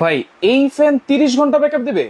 ভাই এই ফ্যান 30 ঘন্টা ব্যাকআপ দিবে?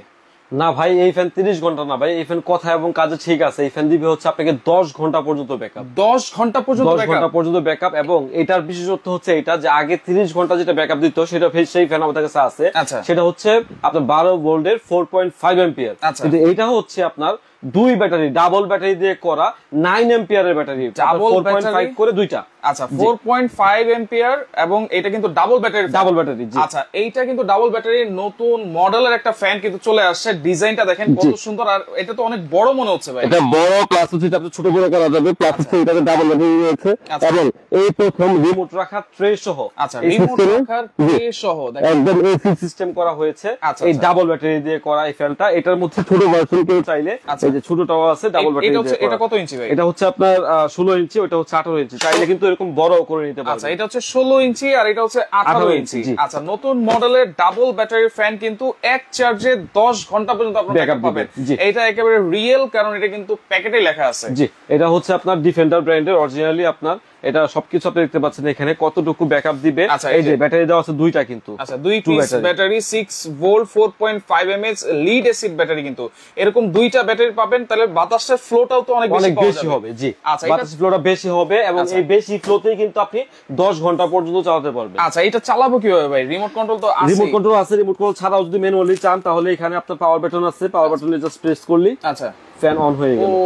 না ভাই, এই ফ্যান 30 ঘন্টা না ভাই, এই ফ্যান কথা এবং কাজে ঠিক আছে। এই ফ্যান দিবে হচ্ছে আপনাকে 10 ঘন্টা পর্যন্ত ব্যাকআপ। 10 ঘন্টা পর্যন্ত 10 ঘন্টা পর্যন্ত ব্যাকআপ। এবং এটার বিশেষত্ব হচ্ছে এটা যে আগে 30 ঘন্টা যেটা ব্যাকআপ দিত সেটা সেই ফ্যান আমাদের কাছে আছে। সেটা হচ্ছে আপনার 12 ভোল্টের 4.5 এম্পিয়ার। কিন্তু এইটা হচ্ছে আপনার দুই ব্যাটারি, ডাবল ব্যাটারি দিয়ে করা 9 এম্পিয়ারের ব্যাটারি, 4.5 করে দুইটা। আচ্ছা 4.5 এম্পিয়ার এবং এটা কিন্তু ডাবল ব্যাটারি। ডাবল ব্যাটারি, জি। আচ্ছা এইটা কিন্তু ডাবল ব্যাটারির নতুন মডেলের একটা ফ্যান কিন্তু চলে আসছে। ডিজাইনটা দেখেন কত সুন্দর, আর এটা তো অনেক বড় মনে হচ্ছে ভাই। এটা বড়, প্লাস হচ্ছে আপনি ছোট বড় করা যাবে, প্লাস হচ্ছে এটাতে ডাবল ব্যাটারি রয়েছে এবং এই প্রথম রিমোট রাখার ট্রে সহ। আচ্ছা রিমোট রাখার ট্রে সহ একদম এসি সিস্টেম করা হয়েছে এই ডাবল ব্যাটারি দিয়ে করা এই ফ্যানটা। এটার মধ্যে ছোট ভার্সন কেউ চাইলে এই যে ছোটটাও আছে ডাবল ব্যাটারি দিয়ে। এটা কত ইঞ্চি ভাই? এটা হচ্ছে আপনার 16 ইঞ্চি, ওটা হচ্ছে 18 ইঞ্চি। চাইলে কিন্তু এরকম বড় করে নিতে পারবেন। আচ্ছা এটা হচ্ছে 16 ইঞ্চি আর এটা হচ্ছে 18 ইঞ্চি। আচ্ছা নতুন মডেলের ডাবল ব্যাটারি ফ্যান কিন্তু এক চার্জে 10 ঘন্টা পর্যন্ত আপনি ব্যাকআপ পাবেন। এটা একেবারে রিয়েল, কারণ এটা কিন্তু প্যাকেটে লেখা আছে। জি, এটা হচ্ছে আপনার ডিফেন্ডার ব্র্যান্ডের অরিজিনালি। আপনার এটা সবকিছু আপনি দেখতে পাচ্ছেন এখানে কতটুকু ব্যাকআপ দিবে। এই যে ব্যাটারি দেওয়া আছে দুইটা কিন্তু। আচ্ছা দুই piece battery 6 volt 4.5 mAh lead acid battery, কিন্তু এরকম দুইটা ব্যাটারি পাবেন, তাহলে বাতাসের ফ্লোটাও তো অনেক বেশি হবে। জি, বাতাসের ফ্লোটা বেশি হবে এবং এই বেশি ফ্লোতেই কিন্তু আপনি 10 ঘন্টা পর্যন্ত চালাতে পারবেন। আচ্ছা এটা চালাবো কিভাবে ভাই? রিমোট কন্ট্রোল তো আছে? রিমোট কন্ট্রোল আছে। রিমোট কন্ট্রোল ছাড়াও যদি ম্যানুয়ালি চান তাহলে এখানে আপনার পাওয়ার বাটন আছে, পাওয়ার বাটনে জাস্ট প্রেস করলেই আচ্ছা ফ্যান অন হয়ে গেল। ও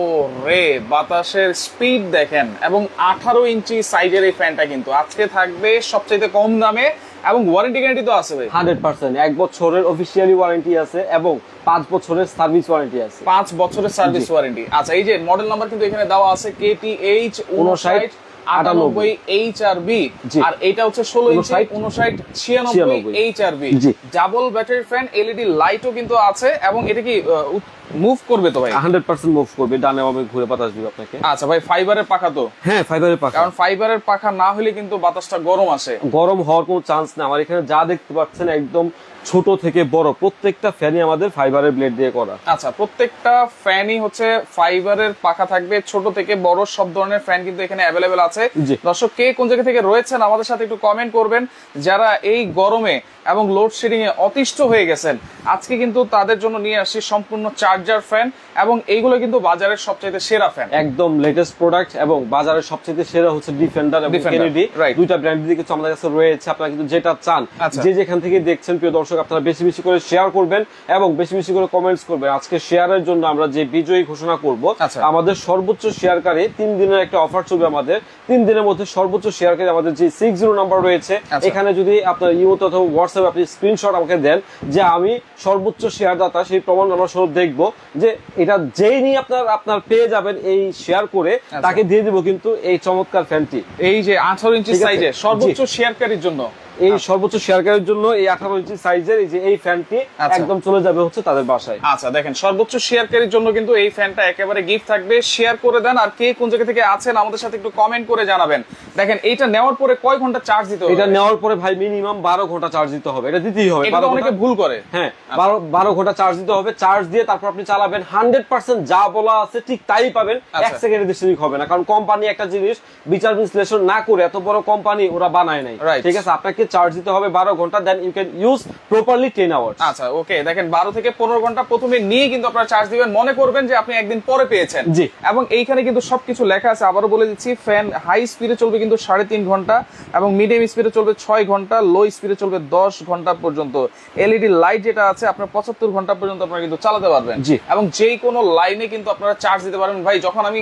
রে, বাতাসের স্পিড দেখেন। এবং 18 ইঞ্চি সাইজের এই ফ্যানটা কিন্তু আজকে থাকবে সবচেয়ে কম দামে এবং ওয়ারেন্টি গ্যারান্টি তো আছে ভাই 100%। 1 বছরের অফিশিয়ালি ওয়ারেন্টি আছে এবং 5 বছরের সার্ভিস ওয়ারেন্টি আছে। 5 বছরের সার্ভিস ওয়ারেন্টি। আচ্ছা এই যে মডেল নাম্বার কিন্তু এখানে দেওয়া আছে KTH 5998 HRB, আর এটা হচ্ছে 16 ইঞ্চি 5996 HRB double battery fan. LED লাইটও কিন্তু আছে এবং এটা কি মুভ করবে তো ভাই? 100% মুভ করবে, ডানে বামে ঘুরে বাতাস দিবে আপনাকে। আচ্ছা ভাই ফাইবারের পাখা তো? হ্যাঁ ফাইবারের পাখা, কারণ ফাইবারের পাখা না হলে কিন্তু বাতাসটা গরম আসে। গরম হওয়ার কোনো চান্স না। আমার এখানে যা দেখতে পাচ্ছেন একদম ছোট থেকে বড় প্রত্যেকটা ফ্যানই আমাদের ফাইবারের ব্লেড দিয়ে করা। আচ্ছা প্রত্যেকটা ফ্যানই হচ্ছে ফাইবারের পাখা থাকবে, ছোট থেকে বড় সব ধরনের ফ্যান কিন্তু এখানে অ্যাভেলেবেল আছে। দর্শক কে কোন জায়গা থেকে রয়েছেন আমাদের সাথে একটু কমেন্ট করবেন। যারা এই গরমে এবং লোডশেডিং এ অতিষ্ঠ হয়ে গেছেন, আজকে কিন্তু তাদের জন্য নিয়ে আসছি সম্পূর্ণ চার্জার ফ্যান, এবং এইগুলো কিন্তু বাজারের সবচেয়ে সেরা ফ্যান, একদম লেটেস্ট প্রোডাক্ট। এবং বাজারের সবচেয়ে সেরা হচ্ছে ডিফেন্ডার এবং কেনেডি, দুইটা ব্র্যান্ড দিয়ে কিছু আমাদের কাছে রয়েছে। আপনারা কিন্তু যেটা চান, যে যেখান থেকে দেখছেন প্রিয় দর্শক, আপনারা বেশি বেশি করে শেয়ার করবেন এবং বেশি বেশি করে কমেন্টস করবেন। আজকে শেয়ারের জন্য আমরা যে বিজয়ী ঘোষণা করব, আমাদের সর্বোচ্চ শেয়ারকারী 3 দিনের একটা অফার চলবে। আমাদের 3 দিনের মধ্যে সর্বোচ্চ শেয়ারকারী আমাদের যে 60 নাম্বার রয়েছে, এখানে যদি আপনার ইমো অথবা হোয়াটসঅ্যাপে আপনি স্ক্রিনশট আমাকে দেন যে আমি সর্বোচ্চ শেয়ারদাতা, সেই প্রমাণ আমরা সব দেখবো যে এটা যেই নিয়ে আপনার পেয়ে যাবেন এই শেয়ার করে, তাকে দিয়ে দিব কিন্তু এই চমৎকার ফ্যানটি। এই যে 18 ইঞ্চি সাইজে সর্বোচ্চ শেয়ারকারীর জন্য, এই সর্বোচ্চ শেয়ারকারীর জন্য এই 18 ইঞ্চি সাইজের এই যে এই ফ্যানটি একদম চলে যাবে হচ্ছে তাদের বাসায়। আচ্ছা দেখেন, সর্বোচ্চ শেয়ারকারীর জন্য কিন্তু এই ফ্যানটা একেবারে গিফট থাকবে। শেয়ার করে দেন, আর কে কোন জায়গা থেকে আছেন আমাদের সাথে একটু কমেন্ট করে জানাবেন। দেখেন এইটা নেওয়ার পরে কয় ঘন্টা চার্জ দিতে হবে? এটা নেওয়ার পরে ভাই মিনিমাম 12 ঘন্টা চার্জ দিতে হবে। এটা দিতেই হবে। এটা অনেকে ভুল করে। হ্যাঁ 12 ঘন্টা চার্জ দিতে হবে। চার্জ দিয়ে তারপর আপনি চালাবেন, 100% যা বলা আছে ঠিক তাই পাবেন। 1 সেকেন্ডের বেশি হবে না, কারণ কোম্পানি একটা জিনিস বিচার বিশ্লেষণ না করে, এত বড় কোম্পানি ওরা বানায় নাই, ঠিক আছে? আপনাকে চার্জ দিতে হবে 12 ঘন্টা, then you can use properly 10 hours. আচ্ছা ওকে, দেখেন 12 থেকে 15 ঘন্টা প্রথমে নিয়ে কিন্তু আপনারা চার্জ দিবেন, মনে করবেন যে আপনি একদিন পরে পেয়েছেন। জি, এবং এইখানে কিন্তু সবকিছু লেখা আছে। আবারও বলে দিচ্ছি, ফ্যান হাই স্পিডে চলবে কিন্তু 3.5 ঘন্টা, এবং মিডিয়াম স্পিডে চলবে 6 ঘন্টা, লো স্পিডে চলবে 10 ঘন্টা পর্যন্ত। এলইডি লাইট যেটা আছে আপনার 75 ঘন্টা পর্যন্ত আপনারা কিন্তু চালাতে পারবেন। জি, এবং যেই কোনো লাইনে কিন্তু আপনারা চার্জ দিতে পারবেন। ভাই যখন আমি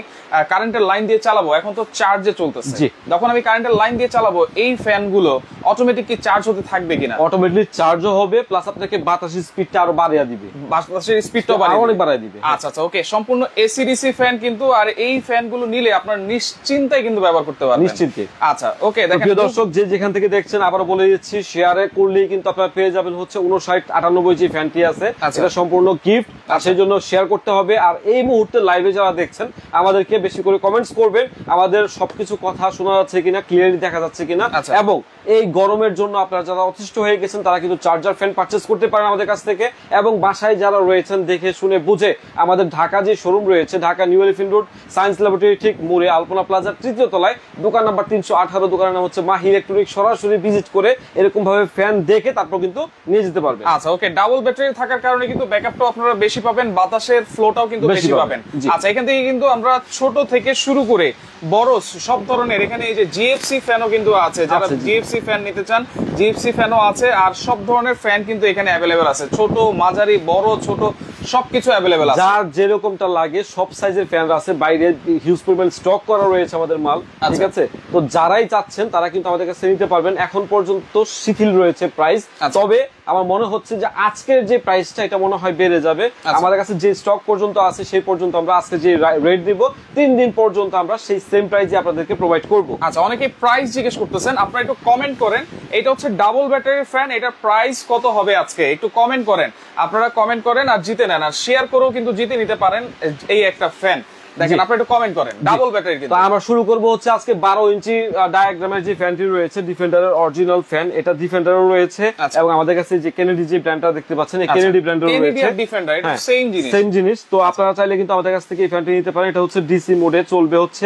কারেন্টের লাইন দিয়ে চালাবো, এখন তো চার্জে চলতেছে, যখন আমি কারেন্টের লাইন দিয়ে চালাবো এই ফ্যানগুলো অটোমেটিক কি চার্জ হতে থাকবে কিনা? অটোমেটিকলি চার্জও হবে, প্লাস আপনাকে বাতাসের স্পিডটা আরো বাড়িয়ে দিবে, বাতাসের স্পিডটা অনেক বাড়িয়ে দিবে। আচ্ছা আচ্ছা ওকে, সম্পূর্ণ এসি ডিসি ফ্যান কিন্তু, আর এই ফ্যানগুলো নিলে আপনার নিশ্চিন্তায় কিন্তু ব্যবহার করতে পারবেন, নিশ্চিন্তে। আচ্ছা ওকে, দেখেন প্রিয় দর্শক যে যেখান থেকে দেখছেন, আবারো বলে দিচ্ছি, শেয়ারে করলেই কিন্তু আপনারা পেয়ে যাবেন হচ্ছে 5998 যে ফ্যানটি আছে, এটা সম্পূর্ণ গিফট, আর সেই জন্য শেয়ার করতে হবে। আর এই মুহূর্তে লাইভে যারা দেখছেন, আমাদেরকে বেশি করে কমেন্টস করবেন, আমাদের সবকিছু কথা শোনা যাচ্ছে কিনা, ক্লিয়ারলি দেখা যাচ্ছে কিনা, এবং এই গরমের গরমের জন্য আপনারা যারা অতিষ্ঠ হয়ে গেছেন তারা কিন্তু চার্জার ফ্যান পারচেজ করতে পারেন আমাদের কাছ থেকে। এবং বাসায় যারা রয়েছেন দেখে শুনে বুঝে আমাদের ঢাকা যে শোরুম রয়েছে, Dhaka new elephant road science laboratory ঠিক মোড়ে আলপনা প্লাজার ৩য় তলায়, দোকান নাম্বার ৩১৮, দোকানের নাম হচ্ছে মাহি ইলেকট্রনিক। সরাসরি ভিজিট করে এরকম ভাবে ফ্যান দেখে তারপর কিন্তু নিয়ে যেতে পারবেন। আচ্ছা ওকে, ডাবল ব্যাটারি থাকার কারণে কিন্তু ব্যাকআপটাও আপনারা বেশি পাবেন, বাতাসের ফ্লোটাও কিন্তু বেশি পাবেন। আচ্ছা, এখান থেকে কিন্তু আমরা ছোট থেকে শুরু করে বড় সব ধরনের, এখানে এই যে জিএফসি ফ্যানও কিন্তু আছে, যারা জিএফসি ফ্যান নিতে চান জিএফসি ফ্যানও আছে, আর সব ধরনের ফ্যান কিন্তু এখানে অ্যাভেলেবেল আছে, ছোট মাঝারি বড় ছোট সবকিছু অ্যাভেলেবেল আছে, যার যেরকমটা লাগে সব সাইজের ফ্যান আছে। বাইরে হিউজ পরিমাণ স্টক করা রয়েছে আমাদের মাল, ঠিক আছে? তো যারাই চাচ্ছেন তারা কিন্তু আমাদের কাছে নিতে পারবেন। এখন পর্যন্ত শিথিল রয়েছে প্রাইস, তবে আমার মনে হচ্ছে যে আজকের যে প্রাইসটা এটা মনে হয় বেড়ে যাবে। আমাদের কাছে যে স্টক পর্যন্ত আছে সেই পর্যন্ত আমরা আজকে যে রেট দিব 3 দিন পর্যন্ত আমরা সেই সেম প্রাইসে আপনাদেরকে প্রোভাইড করব। আচ্ছা, অনেকে প্রাইস জিজ্ঞেস করতেছেন, আপনারা একটু কমেন্ট করেন। এটা হচ্ছে ডাবল ব্যাটারির ফ্যান, এটার প্রাইস কত হবে আজকে একটু কমেন্ট করেন, আপনারা কমেন্ট করেন আর জিতে নেন, আর শেয়ার করেও কিন্তু জিতে নিতে পারেন এই একটা ফ্যান। দেখেন আপনারা একটু কমেন্ট করেন, ডাবল ব্যাটারি কিন্তু। তো আমরা শুরু করব হচ্ছে আজকে 12 ইঞ্চি ডায়াগ্রামের যে ফ্যানটি রয়েছে, ডিফেন্ডারের অরিজিনাল ফ্যান, এটা ডিফেন্ডারও রয়েছে এবং আমাদের কাছে যে কেনেডি যে ব্র্যান্ডটা দেখতে পাচ্ছেন এই কেনেডি ব্র্যান্ডের রয়েছে, কেনেডি আর ডিফেন্ডার এটা সেম জিনিস, সেম জিনিস। তো আপনারা চাইলে কিন্তু আমাদের কাছ থেকে এই ফ্যানটি নিতে পারেন। এটা হচ্ছে ডিসি মোডে চলবে হচ্ছে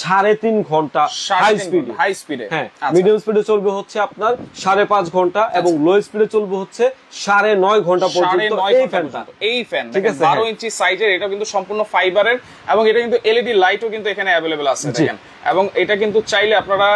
3.5 ঘন্টা হাই স্পিডে, হ্যাঁ মিডিয়াম স্পিডে চলবে হচ্ছে আপনার 5.5 ঘন্টা এবং লো স্পিডে চলবে হচ্ছে 9.5 ঘন্টা পর্যন্ত এই ফ্যান। ঠিক আছে, 12 ইঞ্চি সাইজের, এটা কিন্তু সম্পূর্ণ ফাইবারের এবং এটা কিন্তু এলইডি লাইটও কিন্তু এখানে अवेलेबल আছে দেখেন। এবং এটা কিন্তু চাইলে আপনারা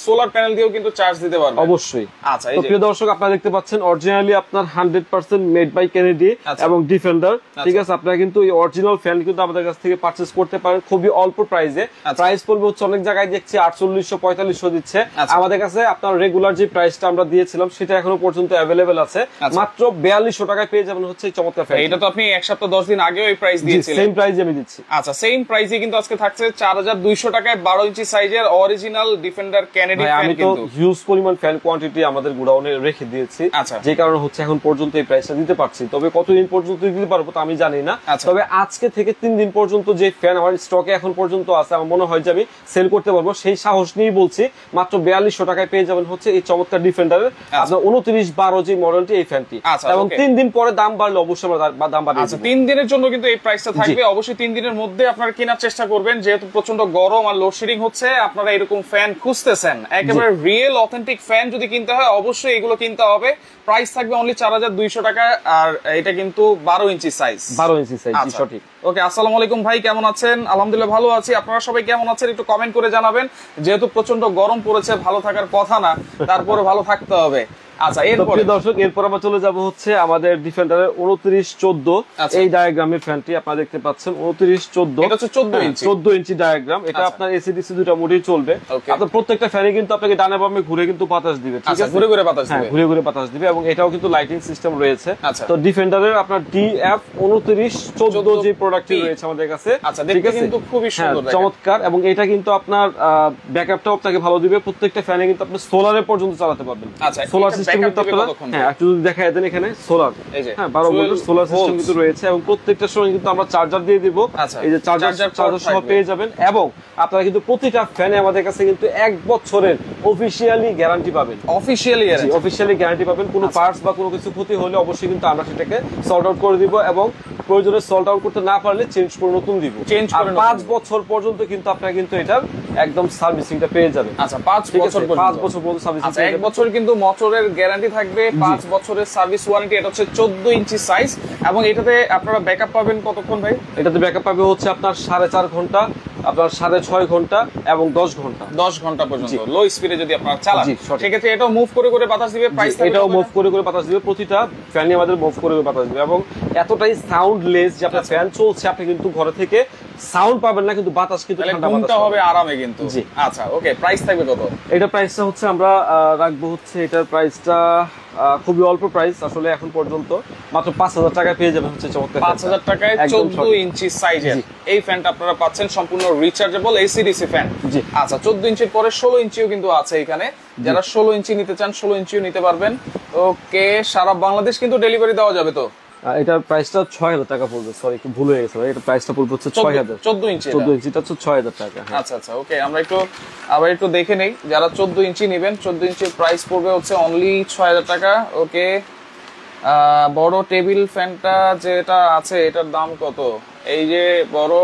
সোলার প্যানেল দিয়েও কিন্তু চার্জ দিতে পারবেন অবশ্যই। আচ্ছা, তো প্রিয় দর্শক আপনারা দেখতে পাচ্ছেন অরিজিনালি আপনার 100% মেড বাই কেনেডি এবং ডিফেন্ডার, ঠিক আছে? আপনারা কিন্তু এই অরিজিনাল ফ্যান কিন্তু আমাদের কাছ থেকে পারচেজ করতে পারেন খুবই অল্প প্রাইসে। প্রাইস পড়বে হচ্ছে অনেক জায়গায় দেখছি 4800 4500 দিচ্ছে, আমাদের কাছে আপনার রেগুলার যে প্রাইসটা আমরা দিয়েছিলাম সেটা এখনো পর্যন্ত अवेलेबल আছে, মাত্র 4200 টাকায় পেয়ে যাবেন হচ্ছে এই চমৎকার ফ্যান। এটা তো আপনি এক সপ্তাহ 10 দিন আগেও এই প্রাইস দিয়েছিলেন, সেম প্রাইসে আমি দিচ্ছি। আচ্ছা, সেম প্রাইসে কিন্তু আজকে থাকছে 4200 টাকায় 12 ইঞ্চি সাইজের অরিজিনাল ডিফেন্ডার কেনেডি ফ্যান। আমি তো হিউজ পরিমাণ ফ্যান কোয়ান্টিটি আমাদের গোডাউনে রেখে দিয়েছি, যে কারণে হচ্ছে এখন পর্যন্ত এই প্রাইসটা দিতে পারছি। তবে কতদিন পর্যন্ত দিতে পারবো তা আমি জানি না, তবে আজকে থেকে 3 দিন পর্যন্ত যে ফ্যান আমার স্টকে এখন পর্যন্ত আছে আমার মনে হয় যে আমি সেল করতে পারবো, সেই সাহস নিয়েই বলছি। মাত্র 4200 টাকায় পেয়ে যাবেন হচ্ছে এই চমৎকার ডিফেন্ডারের আপনার 2912 যে মডেলটি এই ফ্যানটি। এবং 3 দিন পরে দাম বাড়লে অবশ্যই আমরা দাম বাড়িয়ে দেব। 3 দিনের জন্য কিন্তু এই প্রাইসটা থাকবে, অবশ্যই 3 দিনের মধ্যে আপনারা কেনার চেষ্টা করবেন, যেহেতু প্রচন্ড গরম আর লোডশেডিং হচ্ছে। আপনারা এরকম ফ্যান খুঁজতেছেন, একেবারে রিয়েল অথেন্টিক ফ্যান যদি কিনতে হয় অবশ্যই এগুলো কিনতে হবে। প্রাইস থাকবে অনলি 4200 টাকা, আর এটা কিন্তু 12 ইঞ্চি সাইজ, 12 ইঞ্চি সাইজ, জি সঠিক। ওকে, আসসালামু আলাইকুম ভাই, কেমন আছেন? আলহামদুলিল্লাহ ভালো আছি, আপনারা সবাই কেমন আছেন একটু কমেন্ট করে জানাবেন। যেহেতু প্রচন্ড গরম পড়েছে, ভালো থাকার কথা না, তারপরে ভালো থাকতে হবে। আচ্ছা, এরপরে দর্শক এরপর আমরা চলে যাব হচ্ছে আমাদের ডিফেন্ডারের 2914 এই ডায়াগ্রামের ফ্যানটি আপনারা দেখতে পাচ্ছেন। 2914 এটা হচ্ছে 14 ইঞ্চি ডায়াগ্রাম, এটা আপনার এসিডিসি দুটো মোডেই চলবে। আপনার প্রত্যেকটা ফ্যানে কিন্তু আপনাকে ডানে বামে ঘুরে কিন্তু বাতাস দিবে, ঠিক আছে? ঘুরে ঘুরে বাতাস দিবে, ঘুরে ঘুরে বাতাস দিবে এবং এটাও কিন্তু লাইটিং সিস্টেম রয়েছে। তো ডিফেন্ডারের আপনার ডিএফ 2914 যে প্রোডাক্টটি রয়েছে আমাদের কাছে, ঠিক আছে, কিন্তু খুবই সুন্দর চমৎকার। এবং এটা কিন্তু আপনার ব্যাকআপটাও আপনাকে ভালো দিবে। প্রত্যেকটা ফ্যানে কিন্তু আপনি সোলারে পর্যন্ত চালাতে পারবেন। সোলার সিস্টেম কিন্তু আপনারা একটু যদি দেখায় দেন, এখানে সোলার, হ্যাঁ 12 ভোল্টের সোলার সিস্টেম কিন্তু রয়েছে এবং প্রত্যেকটা সময় কিন্তু আমরা চার্জার দিয়ে দিব। এই যে চার্জার সহ পেয়ে যাবেন এবং আপনারা কিন্তু প্রতিটা ফ্যানে আমাদের কাছে কিন্তু 1 বছরের অফিশিয়ালি গ্যারান্টি পাবেন। অফিশিয়ালি গ্যারান্টি পাবেন। কোনো পার্টস বা কোনো কিছু ক্ষতি হলে অবশ্যই কিন্তু আমরা সেটাকে সল্ট আউট করে দিব এবং প্রয়োজনে সল্ট আউট করতে না পারলে চেঞ্জ করে নতুন দিব। আর 5 বছর পর্যন্ত কিন্তু আপনারা কিন্তু এটার একদম সার্ভিসিংটা পেয়ে যাবেন। আচ্ছা, 5 বছর পর্যন্ত সার্ভিসিং। আচ্ছা, 1 বছর কিন্তু মোটরের গ্যারান্টি থাকবে, 5 বছরের সার্ভিস ওয়ারেন্টি। এটা হচ্ছে 14 ইঞ্চি সাইজ এবং এটাতে আপনারা ব্যাকআপ পাবেন কতক্ষণ ভাই? এটাতে ব্যাকআপ পাবে হচ্ছে আপনার 4.5 ঘন্টা, আপনার 6.5 ঘন্টা এবং 10 ঘন্টা 10 ঘন্টা পর্যন্ত লো স্পিডে যদি আপনারা চালান, সেক্ষেত্রে এটাও মুভ করে করে বাতাস দিবে। প্রাইস এটাও মুভ করে করে বাতাস দিবে, প্রতিটা ফ্যানই আমাদের মুভ করে করে বাতাস দিবে এবং এতটাই সাউন্ডলেস যে আপনার ফ্যান চলছে আপনি কিন্তু ঘরে থেকে সাউন্ড পাবেন না, কিন্তু বাতাস কিন্তু ঠান্ডা বাতাস হবে আরামে কিন্তু। আচ্ছা, ওকে, প্রাইস থাকবে কত? এটা প্রাইসটা হচ্ছে আমরা রাখবো হচ্ছে, এটার প্রাইসটা খুবই অল্প প্রাইস আসলে এখন পর্যন্ত, মাত্র 5000 টাকায় পেয়ে যাবেন হচ্ছে চমৎকার 5000 টাকায় 14 ইঞ্চি সাইজের এই ফ্যানটা আপনারা পাচ্ছেন, সম্পূর্ণ রিচার্জেবল এসিডিসি ফ্যান। আচ্ছা, 14 ইঞ্চির পরে 16 ইঞ্চিও কিন্তু আছে এখানে, যারা 16 ইঞ্চি নিতে চান 16 ইঞ্চিও নিতে পারবেন। ওকে, সারা বাংলাদেশ কিন্তু ডেলিভারি দেওয়া যাবে তো? এটার প্রাইসটা 6000 টাকা পড়বে, সরি একটু ভুল হয়ে গেছে ভাই, এটা প্রাইসটা পড়বে হচ্ছে 6000। 14 ইঞ্চি, 14 ইঞ্চিটা হচ্ছে 6000 টাকা। আচ্ছা আচ্ছা, ওকে আমরা আবার একটু দেখে নেই, যারা 14 ইঞ্চি নেবেন 14 ইঞ্চির প্রাইস পড়বে হচ্ছে অনলি 6000 টাকা। ওকে, বড় টেবিল ফ্যানটা যেটা আছে এটার দাম কত? এই যে বড়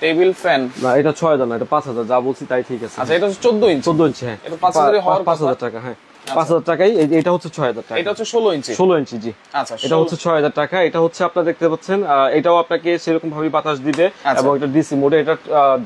টেবিল ফ্যান, না এটা 6000 না, এটা 5000, যা বলছি তাই ঠিক আছে। আচ্ছা, এটা হচ্ছে 14 ইঞ্চি। 14 ইঞ্চি, হ্যাঁ, এটা 5000 হওয়ার 5000 টাকা, হ্যাঁ 5000 টাকাই। এটা হচ্ছে 6000 টাকা। এটা হচ্ছে 16 ইঞ্চি। 16 ইঞ্চি, জি। আচ্ছা, এটা হচ্ছে 6000 টাকা। এটা হচ্ছে আপনারা দেখতে পাচ্ছেন, এটাও আপনাকে সেরকম ভাবে বাতাস দিবে এবং এটা ডিসি মোডে। এটা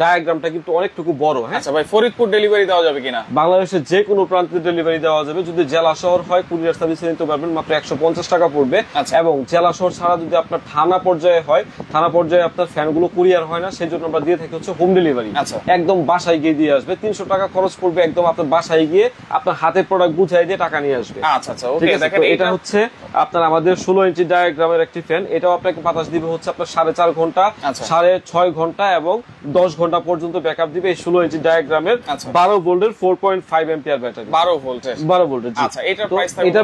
ডায়াগ্রামটা কিন্তু অনেকটুকু বড়। হ্যাঁ, আচ্ছা ভাই, ফরিদপুর ডেলিভারি দেওয়া যাবে কিনা? বাংলাদেশের যে কোনো প্রান্তে ডেলিভারি দেওয়া যাবে। যদি জেলা শহর হয় কুরিয়ার সার্ভিসে নিতে পারবেন, মাত্র 150 টাকা পড়বে। এবং জেলা শহর ছাড়া যদি আপনার থানা পর্যায়ে হয়, থানা পর্যায়ে আপনার ফ্যানগুলো কুরিয়ার হয় না, সেই জন্য আমরা দিয়ে থাকি হচ্ছে হোম ডেলিভারি। একদম বাসায় গিয়ে দিয়ে আসবে, 300 টাকা খরচ পড়বে, একদম আপনার বাসায় গিয়ে আপনার হাতে প্রোডাক্ট বুঝাই দিয়ে টাকা নিয়ে আসবে। আচ্ছা আচ্ছা, ওকে, দেখেন এটা হচ্ছে আপনার আমাদের 16 ইঞ্চি ডায়াগ্রামের একটি ফ্যান। এটাও আপনাকে বাতাস দিবে হচ্ছে আপনার 4.5 ঘন্টা, 6.5 ঘন্টা এবং 10 ঘন্টা পর্যন্ত ব্যাকআপ দিবে। এই 16 ইঞ্চি ডায়াগ্রামের 12 ভোল্টের 4.5 এম্পিয়ার ব্যাটারি। 12 ভোল্টের। আচ্ছা, এটার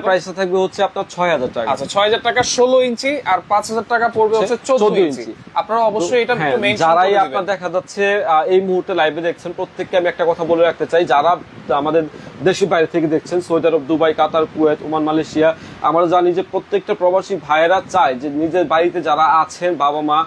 প্রাইসটা থাকবে হচ্ছে আপনার 6000 টাকা। আচ্ছা, 6000 টাকা 16 ইঞ্চি, আর 5000 টাকা পড়বে হচ্ছে 14 ইঞ্চি। আপনারা অবশ্যই এটা একটু মেনশন করে দিবেন। যারাই আপনারা দেখা যাচ্ছে এই মুহূর্তে লাইভে দেখছেন, প্রত্যেককে আমি একটা কথা বলে রাখতে চাই, যারা আমাদের দেশের বাইরে থেকে দেখছেন, সৌদি আরব, দুবাই, কাতার, কুয়েত, ওমান, মালয়েশিয়া, আমরা জানি যে প্রত্যেকটা প্রবাসী ভাইয়েরা চায় যে নিজের বাড়িতে যারা আছেন, বাবা মা,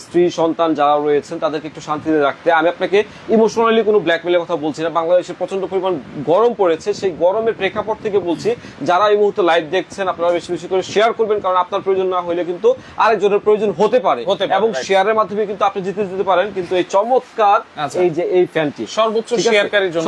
স্ত্রী, সন্তান যারা রয়েছেন, তাদেরকে একটু শান্তিতে রাখতে। আমি আপনাকে ইমোশনালি কোনো ব্ল্যাকমেলের কথা বলছি না। বাংলাদেশে প্রচন্ড পরিমাণ গরম পড়েছে, সেই গরমের প্রেক্ষাপট থেকে বলছি, যারা এই মুহূর্তে লাইভ দেখছেন আপনারা বেশি বেশি করে শেয়ার করবেন, কারণ আপনার প্রয়োজন না হলে কিন্তু আরেকজনের প্রয়োজন হতে পারে এবং শেয়ারের মাধ্যমে কিন্তু আপনি জিতে যেতে পারেন। কিন্তু এই চমৎকার এই যে এই ফ্যানটি সর্বোচ্চ শেয়ারকারীর জন্য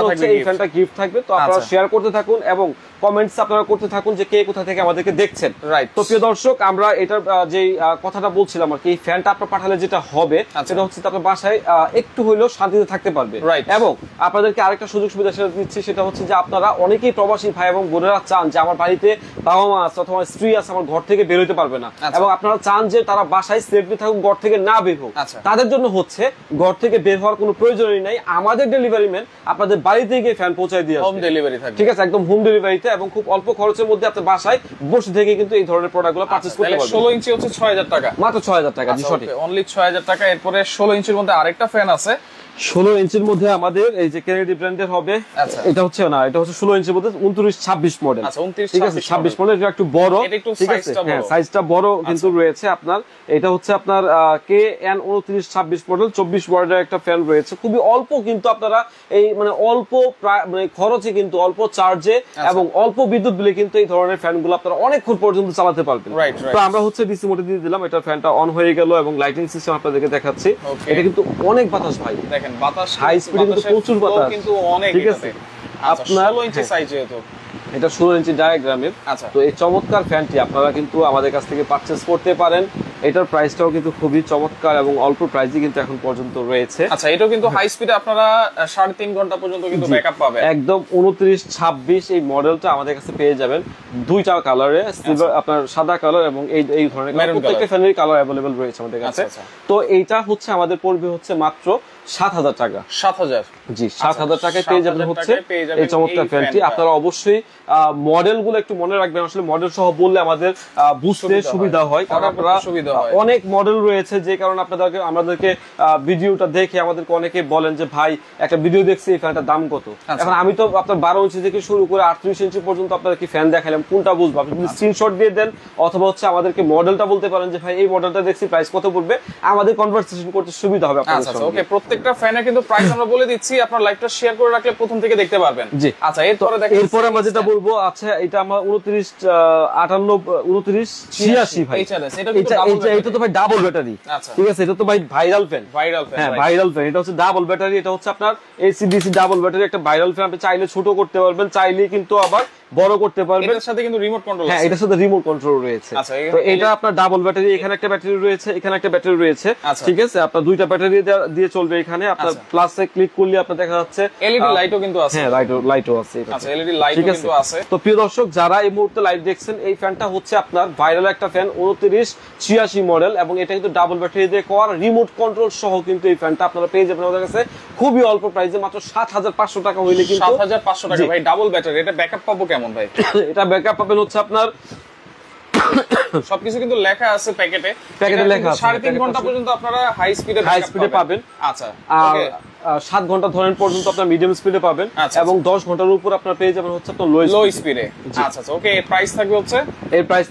হচ্ছে এই ফ্যানটা গিফট থাকবে। তো আপনারা শেয়ার করতে থাকুন এবং কমেন্টস আপনারা করতে থাকুন যে কে কোথা থেকে আমাদেরকে দেখছেন। তো প্রিয় দর্শক, আমরা এটার যে কথাটা বলছিলাম আর কি, এই ফ্যানটা আপনার পাঠালে যেটা হবে সেটা হচ্ছে আপনার বাসায় একটু হইলেও শান্তিতে থাকতে পারবে। এবং আপনাদেরকে আরেকটা সুযোগ সুবিধা সেটা দিচ্ছি, সেটা হচ্ছে যে আপনারা অনেকেই প্রবাসী ভাই এবং বোনেরা চান যে আমার বাড়িতে বাবা মা আছে অথবা স্ত্রী আছে, আমার ঘর থেকে বের হইতে পারবে না, এবং আপনারা চান যে তারা বাসায় সেফলি থাকুক, ঘর থেকে না বের হোক। তাদের জন্য হচ্ছে ঘর থেকে বের হওয়ার কোনো প্রয়োজনই নাই, আমাদের ডেলিভারি ম্যান আপনাদের বাড়িতে গিয়ে ফ্যান পৌঁছায় দিয়ে আসবে। হোম ডেলিভারি থাকবে, ঠিক আছে, একদম হোম ডেলিভারিতে এবং খুব অল্প খরচের মধ্যে আপনার বাসায় বসে থেকে কিন্তু এই ধরনের প্রোডাক্টগুলো পারচেজ করতে পারবেন। 16 ইঞ্চি হচ্ছে 6000 টাকা, মাত্র 6000 টাকা। জি, সঠিক, অনলি 6000 টাকা। এরপরে 16 ইঞ্চির মধ্যে আরেকটা ফ্যান আছে। 16 ইঞ্চির মধ্যে আমাদের এই যে কেনেডি ব্র্যান্ডের হবে। এটা হচ্ছে না, এটা হচ্ছে 16 ইঞ্চির মধ্যে 29-26 মডেল। আচ্ছা, 29 ঠিক আছে, 26 মডেল, এটা একটু বড়, ঠিক আছে, হ্যাঁ সাইজটা বড় কিন্তু রয়েছে আপনার। এটা হচ্ছে আপনার KN 29-26 মডেল, 24 ওয়াটের একটা ফ্যান রয়েছে। খুবই অল্প কিন্তু আপনারা এই মানে অল্প মানে খরচে কিন্তু অল্প চার্জে এবং অল্প বিদ্যুৎ বিলে কিন্তু এই ধরনের ফ্যানগুলো আপনারা অনেকক্ষণ পর্যন্ত চালাতে পারবেন। তো আমরা হচ্ছে ডিসি মোডে দিয়ে দিলাম, এটা ফ্যানটা অন হয়ে গেল এবং লাইটিং সিস্টেম আপনাদেরকে দেখাচ্ছি। এটা কিন্তু অনেক বাতাস ভাই, দেখেন বাতাস, হাই স্পিডে কিন্তু প্রচুর বাতাস কিন্তু অনেক। ঠিক আছে, আপনার 16 ইঞ্চি সাইজ যেহেতু এটা 16 ইঞ্চি ডায়াগ্রামের। তো এই চমৎকার ফ্যানটি আপনারা কিন্তু আমাদের কাছ থেকে পারচেজ করতে পারেন। এটার প্রাইসটাও কিন্তু খুবই চমৎকার এবং অল্প প্রাইসে কিন্তু এখন পর্যন্ত রয়েছে। আচ্ছা, এটাও কিন্তু হাই স্পিডে আপনারা 3.5 ঘন্টা পর্যন্ত কিন্তু ব্যাকআপ পাবেন। একদম 29-26 এই মডেলটা আমাদের কাছে পেয়ে যাবেন দুইটা কালারে, সিলভার আপনার সাদা কালার এবং এই ধরনের প্রত্যেকটা ফ্যানের কালার अवेलेबल রয়েছে আমাদের কাছে। তো এইটা হচ্ছে আমাদের পড়বে হচ্ছে মাত্র 7000 টাকা। 7000, জি 7000 টাকায় পেয়ে যাবেন হচ্ছে এই চমৎকার ফ্যানটি। আপনারা অবশ্যই মডেলগুলো একটু মনে রাখবেন, আসলে মডেল সহ বললে আমাদের বুঝতে সুবিধা হয়, কারণ আপনারা অনেক মডেল রয়েছে, যে কারণে আমাদেরকে ভিডিওটা দেখে আমাদেরকে অনেকে বলেন যে ভাই একটা ভিডিও দেখছি এই ফ্যানটার দাম কত। এখন আমি তো আপনার 12 ইঞ্চি থেকে শুরু করে 38 ইঞ্চি পর্যন্ত আপনাদেরকে ফ্যান দেখালাম, কোনটা বুঝবো? আপনি যদি স্ক্রিনশট দিয়ে দেন অথবা হচ্ছে আমাদেরকে মডেলটা বলতে পারেন যে ভাই এই মডেলটা দেখছি, প্রাইস কত পড়বে, আমাদের কনভারসেশন করতে সুবিধা হবে আপনাদের সঙ্গে। ওকে, প্রত্যেকটা ফ্যানের কিন্তু প্রাইস আমরা বলে দিচ্ছি, আপনারা লাইভটা শেয়ার করে রাখলে প্রথম থেকে দেখতে পারবেন। জি, আচ্ছা, এরপরে আমরা যেটা বলবো, আচ্ছা এটা আমরা 29-86 ভাই, এটা তো ভাই ডাবল ব্যাটারি। ঠিক আছে, এটা তো ভাই ভাইরাল ফ্যান। হ্যাঁ, ভাইরাল ফ্যান। এটা হচ্ছে ডাবল ব্যাটারি, এটা হচ্ছে আপনার এসি ডিসি ডাবল ব্যাটারি একটা ভাইরাল ফ্যান। আপনি চাইলে ছোট করতে পারবেন, চাইলে কিন্তু আবার বড় করতে পারবেন। এটার সাথে কিন্তু রিমোট কন্ট্রোল আছে। হ্যাঁ, এটার সাথে রিমোট কন্ট্রোল রয়েছে। তো এটা আপনার ডাবল ব্যাটারি, এখানে একটা ব্যাটারি রয়েছে, এখানে একটা ব্যাটারি রয়েছে। ঠিক আছে, আপনার দুইটা ব্যাটারি দিয়ে চলবে। এখানে আপনার প্লাসে ক্লিক করলে আপনার দেখা যাচ্ছে এলইডি লাইটও কিন্তু আছে। হ্যাঁ, লাইটও আছে। আচ্ছা, এলইডি লাইটও কিন্তু আছে। তো প্রিয় দর্শক, যারা এই মুহূর্তে লাইভ দেখছেন, এই ফ্যানটা হচ্ছে আপনার ভাইরাল একটা ফ্যান, 29-86 মডেল, এবং এটা কিন্তু ডাবল ব্যাটারি দিয়ে করা, রিমোট কন্ট্রোল সহ কিন্তু এই ফ্যানটা আপনারা পেয়ে যাবেন আমাদের কাছে খুবই অল্প প্রাইসে, মাত্র 7500 টাকা হইলে কিন্তু। 7500 টাকা ভাই, ডাবল ব্যাটারি। এটা ব্যাকআপ পাবো কেমন ভাই? এটা ব্যাকআপ পাবেন হচ্ছে আপনার সবকিছু কিন্তু লেখা আছে প্যাকেটে লেখা আছে 3.5 ঘন্টা পর্যন্ত আপনারা হাই স্পিডে পাবেন। আচ্ছা, 7 ঘন্টা ধরেন পর্যন্ত আপনার মিডিয়াম স্পিডে পাবেন এবং 10 ঘন্টার উপর আপনার পেয়ে যাবেন হচ্ছে আপনার লো স্পিডে। আচ্ছা আচ্ছা, ওকে। এর প্রাইস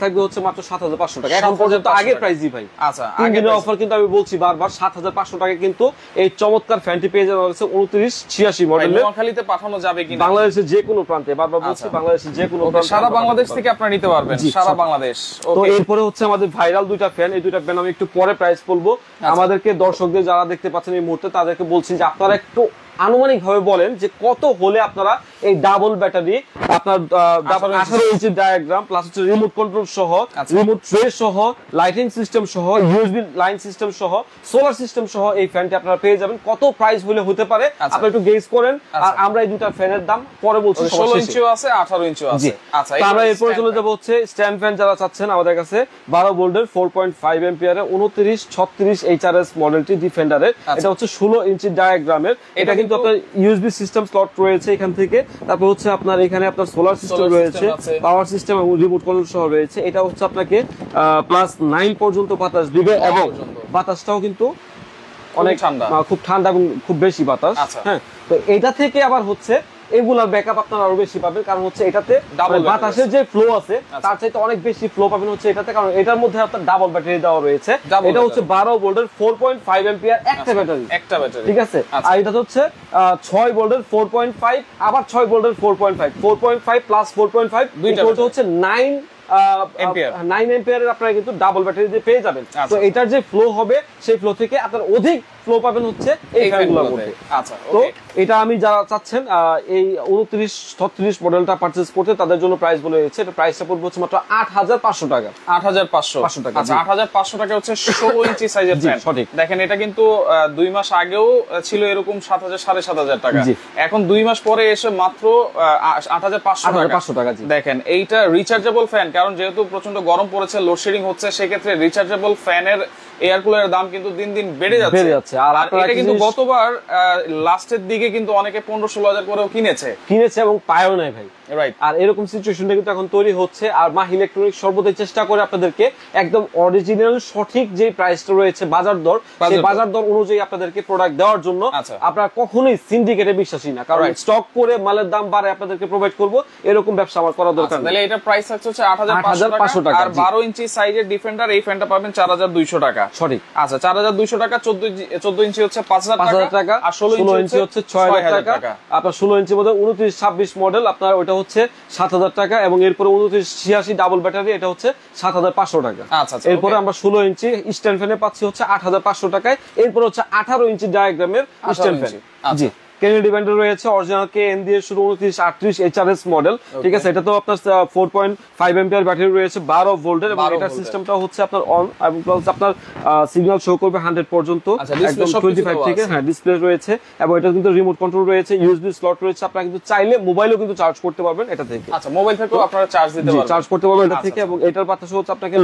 থাকবে হচ্ছে মাত্র 7500 টাকা। এখন পর্যন্ত আগের প্রাইসই ভাই। আচ্ছা, আগের অফার কিন্তু আমি বলছি বারবার 7500 টাকা কিন্তু এই চমৎকার ফ্যানটি পেয়ে যাবেন হচ্ছে 2986 মডেলের। নোয়াখালীতে পাঠানো যাবে কিনা? বাংলাদেশের যে কোনো প্রান্তে, বারবার বলছি বাংলাদেশের যে কোনো প্রান্তে, সারা বাংলাদেশ থেকে আপনারা নিতে পারবেন, সারা বাংলাদেশ। তো এরপরে হচ্ছে আমাদের ভাইরাল দুইটা ফ্যান, এই দুইটা ফ্যান আমি একটু পরে প্রাইস বলবো। আমাদেরকে দর্শকদের যারা দেখতে পাচ্ছেন এই মুহূর্তে তাদেরকে বলছি যে আপনারা একটু আনুমানিক ভাবে বলেন যে কত হলে আপনারা এই ডাবল ব্যাটারি আপনার 18 ইঞ্চি ডায়াগ্রাম প্লাস হচ্ছে রিমোট কন্ট্রোল সহ, রিমোট ট্রে সহ, লাইটিং সিস্টেম সহ, ইউএসবি লাইন সিস্টেম সহ, সোলার সিস্টেম সহ এই ফ্যানটি আপনারা পেয়ে যাবেন। কত প্রাইস হলে হতে পারে আপনারা একটু গেস করেন, আর আমরা এই দুটো ফ্যানের দাম পরে বলছি। 16 ইঞ্চিও আছে, 18 ইঞ্চিও আছে। আচ্ছা, আমরা এরপর চলে যাব হচ্ছে স্ট্যান্ড ফ্যান যারা চাচ্ছেন আমাদের কাছে 12 ভোল্টের 4.5 এম্পিয়ারের 2936 এইচআরএস মডেলটি ডিফেন্ডারের। এটা হচ্ছে 16 ইঞ্চি ডায়াগ্রামের। এটা কিন্তু আপনার ইউএসবি সিস্টেম স্লট রয়েছে এখান থেকে, তারপর হচ্ছে আপনার এখানে আপনার সোলার সিস্টেম রয়েছে, পাওয়ার সিস্টেম এবং রিমোট কন্ট্রোল সহ রয়েছে। এটা হচ্ছে আপনাকে +9 পর্যন্ত বাতাস দিবে এবং বাতাসটাও কিন্তু অনেক ঠান্ডা, খুব ঠান্ডা এবং খুব বেশি বাতাস। হ্যাঁ, তো এটা থেকে আবার হচ্ছে এগুলার ব্যাকআপ আপনারা আরো বেশি পাবেন, কারণ হচ্ছে এটাতে বাতাসের যে ফ্লো আছে তার চাইতে অনেক বেশি ফ্লো পাবেন হচ্ছে এটাতে, কারণ এটার মধ্যে আপনার ডাবল ব্যাটারি দেওয়া রয়েছে। এটা হচ্ছে 12 ভোল্টের 4.5 এম্পিয়ার একটা ব্যাটারি, ঠিক আছে। আর এটা হচ্ছে 6 ভোল্টের 4.5 আবার 6 ভোল্টের 4.5 প্লাস 4.5 দুইটা হচ্ছে 9 এম্পিয়ারের আপনারা কিন্তু ডাবল ব্যাটারি দিয়ে পেয়ে যাবেন। তো এটার যে ফ্লো হবে সেই ফ্লো থেকে আপনার অধিক ফ্লো পাবেন হচ্ছে এই ফ্যানগুলোর মধ্যে। আচ্ছা, তো এটা আমি যারা চাচ্ছেন এই 2936 মডেলটা পারচেজ করতে তাদের জন্য প্রাইস বলে হয়েছে, এটা প্রাইসটা পড়বে হচ্ছে মাত্র 8500 টাকা। 8500 টাকা। আচ্ছা, 8500 টাকা হচ্ছে 16 ইঞ্চি সাইজের ফ্যান। সঠিক। দেখেন, এটা কিন্তু 2 মাস আগেও ছিল এরকম 7000 7500 টাকা, এখন 2 মাস পরে এসে মাত্র 8500 টাকা। দেখেন, এইটা রিচার্জেবল ফ্যান, কারণ যেহেতু প্রচন্ড গরম পড়েছে, লোডশেডিং হচ্ছে, সেক্ষেত্রে রিচার্জেবল ফ্যানের এয়ার কুলারের দাম কিন্তু দিন দিন বেড়ে যাচ্ছে। আর এটা কিন্তু গতবার লাস্টের দিকে কিন্তু অনেকে 15-16 হাজার করেও কিনেছে এবং পায়ও নাই ভাই। আর এরকম সিচুয়েশনটা কিন্তু এখন তৈরি হচ্ছে। আর মাহ ইলেকট্রনিক্স সর্বদাই চেষ্টা করে আপনাদেরকে একদম অরিজিনাল সঠিক যে প্রাইসটা রয়েছে বাজার দর, সেই বাজার দর অনুযায়ী আপনাদেরকে প্রোডাক্ট দেওয়ার জন্য। আপনারা কখনোই সিন্ডিকেটে বিশ্বাসী না, কারণ স্টক করে মালের দাম বাড়ায় আপনাদেরকে প্রোভাইড করব, এরকম ব্যবসা আমার করা দরকার নেই। তাহলে এটা প্রাইস হচ্ছে 8500 টাকা। আর 12 ইঞ্চি সাইজের ডিফেন্ডার এই ফ্যানটা পাবেন 4200 টাকা। সঠিক। আচ্ছা, 4200 টাকা। 14 ইঞ্চি হচ্ছে 5000 টাকা, আর 16 ইঞ্চি হচ্ছে 6000 টাকা। আপনার 16 ইঞ্চির মধ্যে 2926 মডেল আপনার ওটা হচ্ছে 7000 টাকা, এবং এরপরে 2986 ডাবল ব্যাটারি এটা হচ্ছে 7500 টাকা। এরপরে আমরা 16 ইঞ্চি স্ট্যান্ড ফ্যানে পাচ্ছি হচ্ছে 8500 টাকায়। এরপর হচ্ছে 18 ইঞ্চি ডায়াগ্রামের স্ট্যান্ড ফ্যান। জি, কেনেডি ব্র্যান্ডের রয়েছে, অরিজিনাল কেএন দিয়ে শুরু 2938 এইচআরএস মডেল, ঠিক আছে। এটা তো আপনার 4.5 এম্পিয়ার ব্যাটারি রয়েছে 12 ভোল্টের, এবং এটার সিস্টেমটা হচ্ছে আপনার অন এবং প্লাস আপনার সিগন্যাল শো করবে 100 পর্যন্ত, একদম 25 থেকে। হ্যাঁ, ডিসপ্লে রয়েছে, এবং এটা কিন্তু রিমোট কন্ট্রোল রয়েছে, ইউএসবি স্লট রয়েছে। আপনারা কিন্তু চাইলে মোবাইলও কিন্তু চার্জ করতে পারবেন এটা থেকে। আচ্ছা, মোবাইল থেকেও আপনারা চার্জ দিতে পারবেন, চার্জ করতে পারবেন এটা থেকে। এবং এটার বাতাস হচ্ছে আপনাকে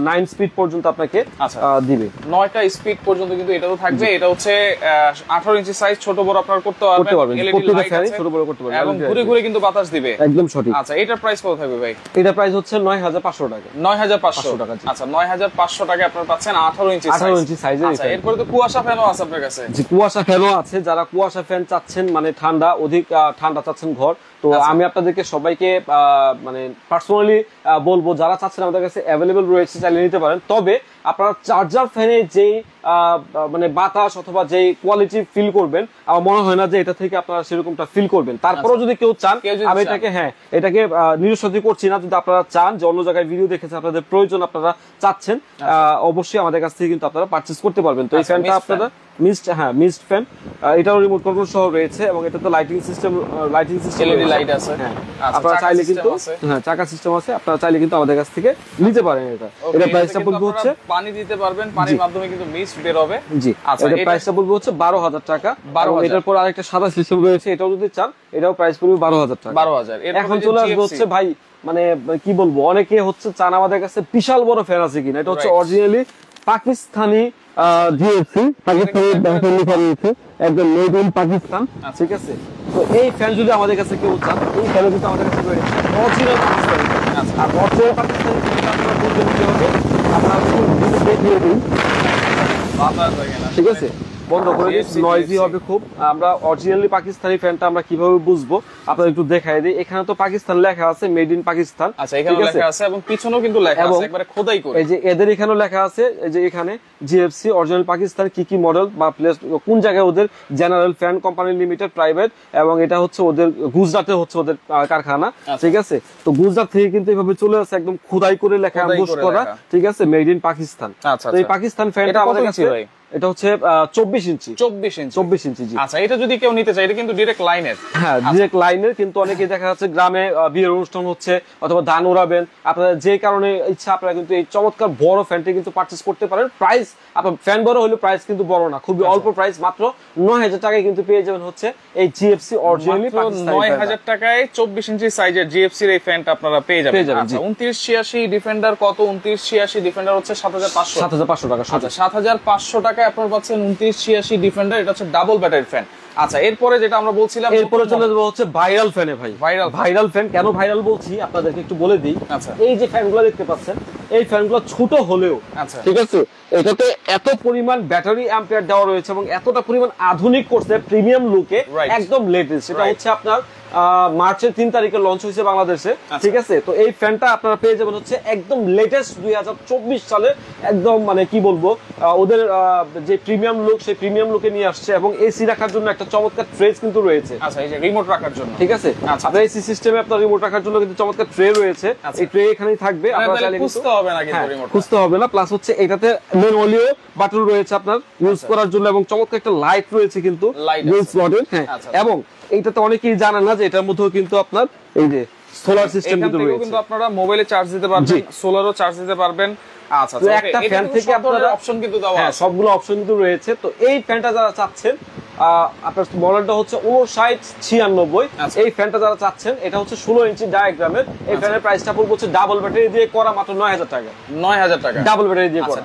9 স্পিড পর্যন্ত আপনাকে দিবে, 9টা স্পিড পর্যন্ত কিন্তু এটাও থাকবে। এটা হচ্ছে 18 ইঞ্চি সাইজ, ছোট বড় আপনারা করতে পারবেন, ছোট বড় করতে পারবেন, এবং ঘুরে ঘুরে কিন্তু বাতাস দিবে। একদম সঠিক। আচ্ছা, এটার প্রাইস কত থাকবে ভাই? এটার প্রাইস হচ্ছে 9500 টাকা। 9500 টাকা। আচ্ছা, 9500 টাকা আপনারা পাচ্ছেন 18 ইঞ্চি সাইজের। আচ্ছা, এরপরে তো কুয়াশা ফ্যানও আছে আপনার কাছে? জি, কুয়াশা ফ্যানও আছে। যারা কুয়াশা ফ্যান চাচ্ছেন, মানে ঠান্ডা, অধিক ঠান্ডা চাচ্ছেন ঘর, তো আমি আপনাদেরকে সবাইকে মানে পার্সোনালি বলবো, যারা চাচ্ছেন আমাদের কাছে অ্যাভেলেবল রয়েছে, চাইলে নিতে পারেন। তবে আপনারা চার্জার ফ্যানে যেই মানে বাতাস অথবা যেই কোয়ালিটি ফিল করবেন, আমার মনে হয় না যে এটা থেকে আপনারা সেরকমটা ফিল করবেন। তারপরেও যদি কেউ চান, আমি এটাকে নিরুৎসাহিত করছি না, যদি আপনারা চান যে অন্য জায়গায় ভিডিও দেখেছে আপনাদের প্রয়োজন, আপনারা চাচ্ছেন, অবশ্যই আমাদের কাছ থেকে কিন্তু আপনারা পারচেজ করতে পারবেন। তো এই ফ্যানটা আপনারা মিস্ট ফ্যান, এটাও রিমোট কন্ট্রোল সহ রয়েছে, এবং এটা তো লাইটিং সিস্টেম এলইডি লাইট আছে। আপনারা চাইলে কিন্তু চাকা সিস্টেম আছে, আপনারা চাইলে কিন্তু আমাদের কাছ থেকে নিতে পারেন। এটা প্রাইসটা বলবো হচ্ছে, পানি দিতে পারবেন, পানির মাধ্যমে কিন্তু মিস্ট বের হবে। জি, আচ্ছা, এটা প্রাইসটা বলবো হচ্ছে 12000 টাকা। এটার পর আরেকটা সাদা সিস্টেম রয়েছে, এটাও যদি চান এটাও প্রাইস পড়বে 12000 টাকা। 12000। এখন চলে আসবে হচ্ছে ভাই, মানে কি বলবো, অনেকে হচ্ছে চান আমাদের কাছে বিশাল বড় ফ্যান আছে কিনা। এটা হচ্ছে originally Pakistani GFC, Pakistani battery লেখা রয়েছে, একদম মেড ইন পাকিস্তান, ঠিক আছে। তো এই ফ্যান যদি আমাদের কাছে কেউ চান, এই ফ্যান কিন্তু আমাদের কাছে রয়েছে অরিজিনাল পাকিস্তানি। আর অরিজিনাল পাকিস্তানি ফ্যানটা আপনারা বুঝবেন কি হবে, আপনারা যদি দেখিয়ে দিই, ঠিক আছে, বন্ধ করে নয়েজি হবে খুব। আমরা অরিজিনালি পাকিস্তানি ফ্যানটা আমরা কিভাবে বুঝবো আপনাদের একটু দেখাই দিই। এখানে তো পাকিস্তান লেখা আছে, মেড ইন পাকিস্তান। আচ্ছা, এখানে লেখা আছে এবং পিছনেও কিন্তু লেখা আছে একবারে খোদাই করে। এই যে এদের এখানেও লেখা আছে, এই যে এখানে জিএফসি অরিজিনাল পাকিস্তান, কি কি মডেল বা প্লেস কোন জায়গায় ওদের general fan company limited private, এবং এটা হচ্ছে ওদের গুজরাটে হচ্ছে ওদের কারখানা, ঠিক আছে। তো গুজরাট থেকে কিন্তু এভাবে চলে আসছে একদম খোদাই করে লেখা, এমবোস করা, ঠিক আছে, মেড ইন পাকিস্তান। তো এই পাকিস্তান ফ্যানটা আমাদের কাছে এটা হচ্ছে 24 ইঞ্চি। 24 ইঞ্চি, জি। আচ্ছা, এটা যদি কেউ নিতে চায়, এটা কিন্তু ডাইরেক্ট লাইনের। হ্যাঁ, ডাইরেক্ট লাইনের। কিন্তু অনেকে দেখা যাচ্ছে গ্রামে বিয়ের অনুষ্ঠান হচ্ছে অথবা ধান ওড়াবেন, আপনারা যে কারণে ইচ্ছা আপনারা কিন্তু এই চমৎকার বড় ফ্যানটি কিন্তু পারচেজ করতে পারেন। প্রাইস আপনার ফ্যান বড় হলে প্রাইস কিন্তু বড় না, খুবই অল্প প্রাইস, মাত্র 9000 টাকায় কিন্তু পেয়ে যাবেন হচ্ছে এই জিএফসি অরিজিনালি পাকিস্তানি। 9000 টাকায় 24 ইঞ্চি সাইজের জিএফসি এর এই ফ্যানটা আপনারা পেয়ে যাবেন। আচ্ছা, 2986 ডিফেন্ডার কত? 2986 ডিফেন্ডার হচ্ছে 7500 টাকা। আচ্ছা, 7500 টাকায় আপনারা পাচ্ছেন 2986 ডিফেন্ডার। এটা হচ্ছে ডাবল ব্যাটারি ফ্যান। আচ্ছা, এরপরে যেটা আমরা বলছিলাম, এরপরে চলে যাবো হচ্ছে ভাইরাল ফ্যানে। ভাই, ভাইরাল ফ্যান কেন ভাইরাল বলছি আপনাদেরকে একটু বলে দিই। আচ্ছা, এই যে ফ্যানগুলো দেখতে পাচ্ছেন, এই ফ্যানগুলো ছোট হলেও, আচ্ছা, ঠিক আছে, এটাতে এত পরিমাণ ব্যাটারি অ্যাম্পিয়ার দেওয়া রয়েছে এবং এতটা পরিমাণ আধুনিক করছে, প্রিমিয়াম লুকে, একদম লেটেস্ট। এটা হচ্ছে আপনার মার্চের 3 তারিখে লঞ্চ হয়েছে বাংলাদেশে, ঠিক আছে। তো এই ফ্যানটা আপনারা পেয়ে যাবেন হচ্ছে একদম লেটেস্ট 2024 সালে, একদম মানে কি বলবো, ওদের যে প্রিমিয়াম লুক, সেই প্রিমিয়াম লুকে নিয়ে আসছে। এবং এসি রাখার জন্য একটা চমৎকার ট্রে কিন্তু রয়েছে। আচ্ছা, এই যে রিমোট রাখার জন্য, ঠিক আছে, আপনার এসি সিস্টেমে আপনার রিমোট রাখার জন্য কিন্তু চমৎকার ট্রে রয়েছে। এই ট্রে এখানেই থাকবে, আপনারা চাইলে খুঁজতে হবে না, কিন্তু রিমোট খুঁজতে হবে না। প্লাস হচ্ছে এটাতে ম্যানুয়ালিও বাটন রয়েছে আপনার ইউজ করার জন্য, এবং চমৎকার একটা লাইট রয়েছে কিন্তু ইউজ মডেল। হ্যাঁ, এবং এইটাতে অনেকেই জানেন না যে এটার মধ্যেও কিন্তু আপনার এই যে সোলার সিস্টেম কিন্তু রয়েছে। কিন্তু আপনারা মোবাইলে চার্জ দিতে পারবেন, সোলারও চার্জ দিতে পারবেন। আচ্ছা, তো একটা ফ্যান থেকে আপনারা অপশন কিন্তু দেওয়া আছে, সবগুলো অপশন কিন্তু রয়েছে। তো এই ফ্যানটা যারা চাচ্ছেন, আপনার মডেলটা হচ্ছে 5996। এই ফ্যানটা যারা চাচ্ছেন, এটা হচ্ছে 16 ইঞ্চি ডায়াগ্রামের। এই ফ্যানের প্রাইসটা পড়বে হচ্ছে ডাবল ব্যাটারি দিয়ে করা মাত্র 9000 টাকা। 9000 টাকা ডাবল ব্যাটারি দিয়ে করা।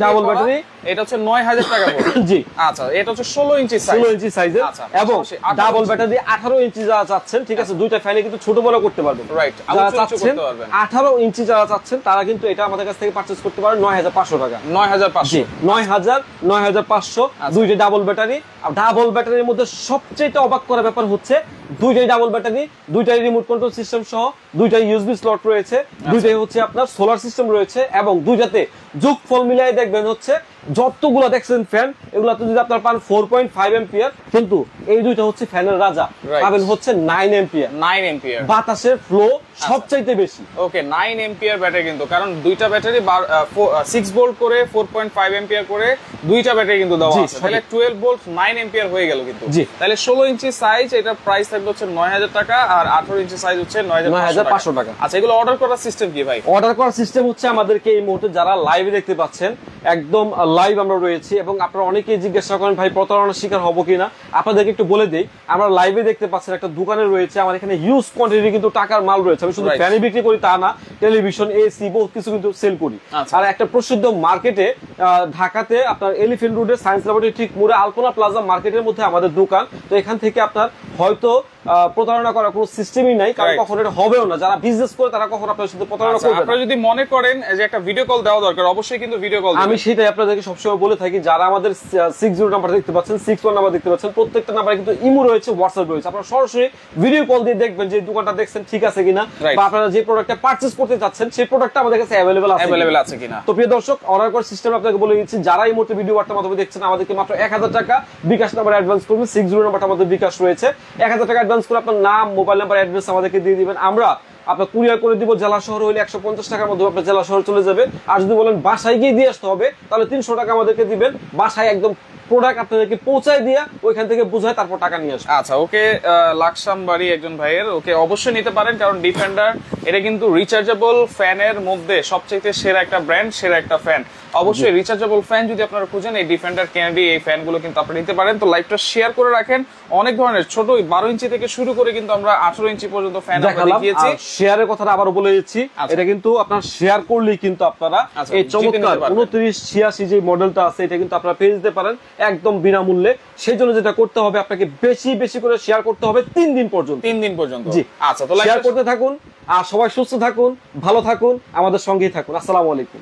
ডাবল ব্যাটারি এটা হচ্ছে 9000 টাকা পড়বে। জি। আচ্ছা, এটা হচ্ছে 16 ইঞ্চি সাইজ, 16 ইঞ্চি সাইজের। এবং ডাবল ব্যাটারি 18 ইঞ্চি যারা চাচ্ছেন, ঠিক আছে, দুইটা ফ্যানে কিন্তু ছোট বড় করতে পারবেন। রাইট। যারা চাচ্ছেন 18 ইঞ্চি যারা চাচ্ছেন, তারা কিন্তু এটা আমাদের কাছ থেকে পারচেজ করতে পারেন 9500 টাকা। 9500, 9500 দুইটা ডাবল ব্যাটারি। ডাবল ব্যাটারির মধ্যে সবচেয়ে অবাক করা ব্যাপার হচ্ছে দুইটাই ডাবল ব্যাটারি, দুইটাই রিমোট কন্ট্রোল সিস্টেম সহ, দুইটাই ইউএসবি স্লট রয়েছে, দুইটাই হচ্ছে আপনার সোলার সিস্টেম রয়েছে, এবং দুইটাতে যোগফল মিলাই দেখবেন হচ্ছে যতগুলো দেখছেন ফ্যান, এগুলাতে যদি আপনার পান 4.5 এম্পিয়ার, কিন্তু এই দুইটা হচ্ছে ফ্যানের রাজা, পাবেন হচ্ছে 9 এম্পিয়ার। 9 এম্পিয়ার বাতাসের ফ্লো সবচাইতে বেশি। ওকে, 9 এম্পিয়ার ব্যাটারি কিন্তু, কারণ দুইটা ব্যাটারি 6 ভোল্ট করে 4.5 এম্পিয়ার করে দুইটা ব্যাটারি কিন্তু দেওয়া আছে, তাহলে 12 ভোল্ট 9 এম্পিয়ার হয়ে গেল কিন্তু। তাহলে 16 ইঞ্চি সাইজ, এটা প্রাইস থাকবে হচ্ছে 9000 টাকা, আর 18 ইঞ্চি সাইজ হচ্ছে 9500 টাকা। আচ্ছা, এগুলো অর্ডার করার সিস্টেম কি ভাই? অর্ডার করার সিস্টেম হচ্ছে আমাদেরকে এই মুহূর্তে যারা লাইভে দেখতে পাচ্ছেন, একদম লাইভ আমরা রয়েছি, এবং আপনারা অনেকেই জিজ্ঞাসা করেন ভাই প্রতারণার শিকার হবো কিনা। আপনাদেরকে একটু বলে দেই, আমরা লাইভে দেখতে পাচ্ছেন একটা দোকানে রয়েছে, আমার এখানে হিউজ কোয়ান্টিটি কিন্তু টাকার মাল রয়েছে। আমি শুধু ফ্যানই বিক্রি করি তা না, টেলিভিশন, এসি বহুত কিছু কিন্তু সেল করি। আর একটা প্রসিদ্ধ মার্কেটে ঢাকাতে আপনার এলিফ্যান্ট রোডে সায়েন্স ল্যাবরেটরি ঠিক মোড়ে আলপনা প্লাজা মার্কেটের মধ্যে আমাদের দোকান। তো এখান থেকে আপনার হয়তো প্রতারণা করার কোনো সিস্টেমই নাই, কারণ কখনো এটা হবেও না। যারা বিজনেস করে তারা কখনো আপনার সাথে প্রতারণা করবে না। আপনারা যদি মনে করেন যে একটা ভিডিও কল দেওয়া দরকার, অবশ্যই কিন্তু ভিডিও কল, আমি সেটাই আপনাদেরকে সবসময় বলে থাকি। যারা আমাদের 60 নাম্বার দেখতে পাচ্ছেন, 61 নাম্বার দেখতে পাচ্ছেন, প্রত্যেকটা নাম্বারে কিন্তু ইমো রয়েছে, হোয়াটসঅ্যাপ রয়েছে। আপনারা সরাসরি ভিডিও কল দিয়ে দেখবেন যে দোকানটা দেখছেন ঠিক আছে কিনা, বা আপনারা যে প্রোডাক্টটা পারচেজ করতে চাচ্ছেন সেই প্রোডাক্টটা আমাদের কাছে অ্যাভেলেবল আছে কিনা। তো প্রিয় দর্শক, অর্ডার করার সিস্টেম আপনাকে বলে দিচ্ছি। যারা এই মুহূর্তে ভিডিও বার্তার মাধ্যমে দেখছেন, আমাদেরকে মাত্র 1000 টাকা বিকাশ নাম্বার অ্যাডভান্স করবেন। 60 নাম্বারটা আমাদের বিকাশ রয়েছে। 1000 টাকা অ্যাডভান্স করে আপনার নাম, মোবাইল নাম্বার, অ্যাড্রেস আমাদেরকে দিয়ে দিবেন। আমরা আপনার কুরিয়ার করে দিব। জেলা শহর হলে 150 টাকার মধ্যে আপনার জেলা শহর চলে যাবে। আর যদি বলেন বাসায় গিয়ে দিয়ে আসতে হবে, তাহলে 300 টাকা আমাদেরকে দিবেন। বাসায় একদম প্রোডাক্ট আপনাদেরকে পৌঁছায় দিয়া ওইখান থেকে বুঝায় তারপর টাকা নিয়ে আসবে। আচ্ছা, ওকে, লাকসাম বাড়ি একজন ভাইয়ের, ওকে অবশ্যই নিতে পারেন, কারণ ডিফেন্ডার এটা কিন্তু রিচার্জেবল ফ্যানের মধ্যে সবচেয়ে সেরা একটা ব্র্যান্ড, সেরা একটা ফ্যান। অবশ্যই রিচার্জেবল ফ্যান যদি আপনারা খুঁজেন, এই ডিফেন্ডার কেনেডি এই ফ্যানগুলো কিন্তু আপনারা নিতে পারেন। তো লাইভটা শেয়ার করে রাখেন। অনেক ধরনের ছোট 12 ইঞ্চি থেকে শুরু করে কিন্তু আমরা 18 ইঞ্চি পর্যন্ত ফ্যান আমরা দেখিয়েছি। শেয়ারের কথাটা আবারও বলে দিচ্ছি, এটা কিন্তু আপনারা শেয়ার করলেই কিন্তু আপনারা এই চমৎকার 2986 যে মডেলটা আছে, এটা কিন্তু আপনারা পেয়ে যেতে পারেন একদম বিনামূল্যে। সেই জন্য যেটা করতে হবে, আপনাকে বেশি বেশি করে শেয়ার করতে হবে 3 দিন পর্যন্ত। 3 দিন পর্যন্ত। জি আচ্ছা, তো শেয়ার করতে থাকুন, আর সবাই সুস্থ থাকুন, ভালো থাকুন, আমাদের সঙ্গেই থাকুন। আসসালামু আলাইকুম।